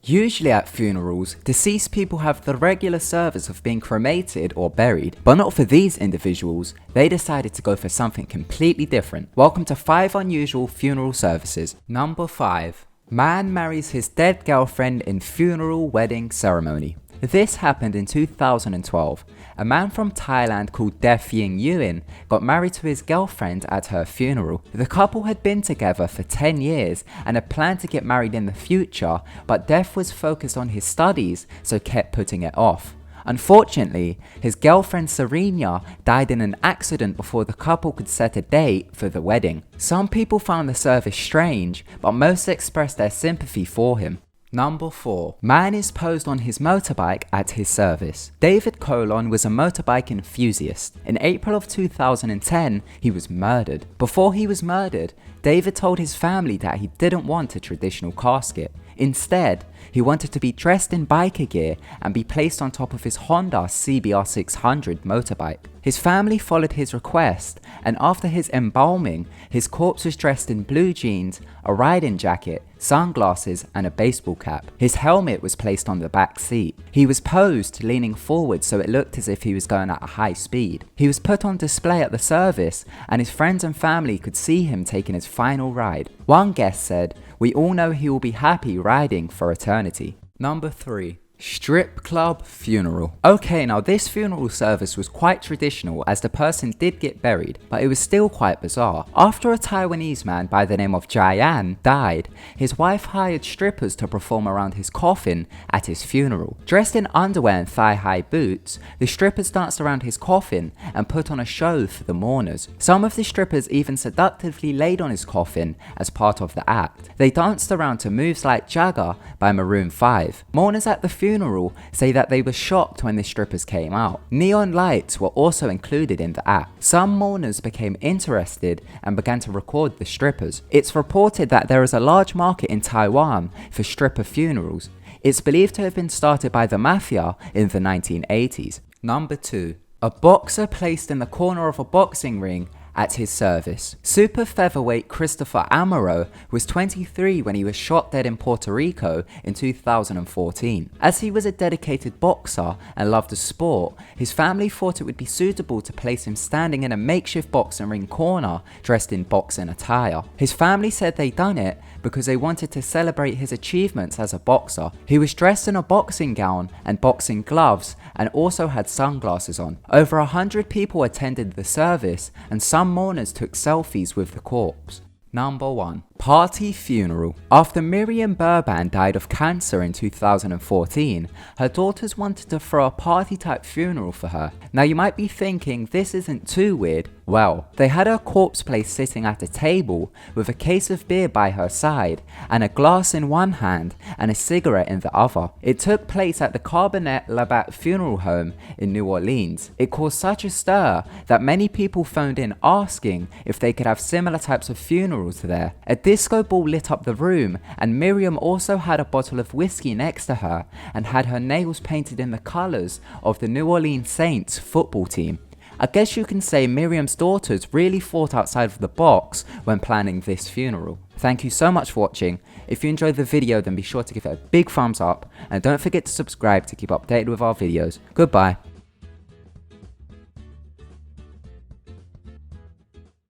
Usually at funerals, deceased people have the regular service of being cremated or buried, but not for these individuals. They decided to go for something completely different. Welcome to 5 unusual funeral services. Number 5. Man marries his dead girlfriend in funeral wedding ceremony. This happened in 2012. A man from Thailand called Def Ying Yuin got married to his girlfriend at her funeral. The couple had been together for 10 years and had planned to get married in the future, but Def was focused on his studies, so kept putting it off. Unfortunately, his girlfriend Serena died in an accident before the couple could set a date for the wedding. Some people found the service strange, but most expressed their sympathy for him. Number 4. Man is posed on his motorbike at his service. David Colon was a motorbike enthusiast. In April of 2010, he was murdered. Before he was murdered, David told his family that he didn't want a traditional casket. Instead, he wanted to be dressed in biker gear and be placed on top of his Honda CBR 600 motorbike. His family followed his request, and after his embalming, his corpse was dressed in blue jeans, a riding jacket, sunglasses and a baseball cap. His helmet was placed on the back seat. He was posed leaning forward so it looked as if he was going at a high speed. He was put on display at the service, and his friends and family could see him taking his final ride. One guest said, "We all know he will be happy riding for eternity." Number 3. Strip club funeral. Okay, now this funeral service was quite traditional as the person did get buried, but it was still quite bizarre. After a Taiwanese man by the name of Jian died, his wife hired strippers to perform around his coffin at his funeral. Dressed in underwear and thigh-high boots, the strippers danced around his coffin and put on a show for the mourners. Some of the strippers even seductively laid on his coffin as part of the act. They danced around to moves like Jagger by Maroon 5. Mourners at the funeral say that they were shocked when the strippers came out. Neon lights were also included in the act. Some mourners became interested and began to record the strippers. It's reported that there is a large market in Taiwan for stripper funerals. It's believed to have been started by the mafia in the 1980s. Number 2. A boxer placed in the corner of a boxing ring at his service. Super featherweight Christopher Amaro was 23 when he was shot dead in Puerto Rico in 2014. As he was a dedicated boxer and loved the sport, his family thought it would be suitable to place him standing in a makeshift boxing ring corner dressed in boxing attire. His family said they'd done it because they wanted to celebrate his achievements as a boxer. He was dressed in a boxing gown and boxing gloves and also had sunglasses on. Over 100 people attended the service, and some mourners took selfies with the corpse. Number 1. Party funeral. After Miriam Burban died of cancer in 2014, her daughters wanted to throw a party type funeral for her. Now you might be thinking this isn't too weird. Well, they had her corpse placed sitting at a table with a case of beer by her side and a glass in one hand and a cigarette in the other. It took place at the Carbonet Labatt Funeral Home in New Orleans. It caused such a stir that many people phoned in asking if they could have similar types of funerals there. A disco ball lit up the room, and Miriam also had a bottle of whiskey next to her and had her nails painted in the colours of the New Orleans Saints football team. I guess you can say Miriam's daughters really thought outside of the box when planning this funeral. Thank you so much for watching. If you enjoyed the video, then be sure to give it a big thumbs up and don't forget to subscribe to keep updated with our videos. Goodbye.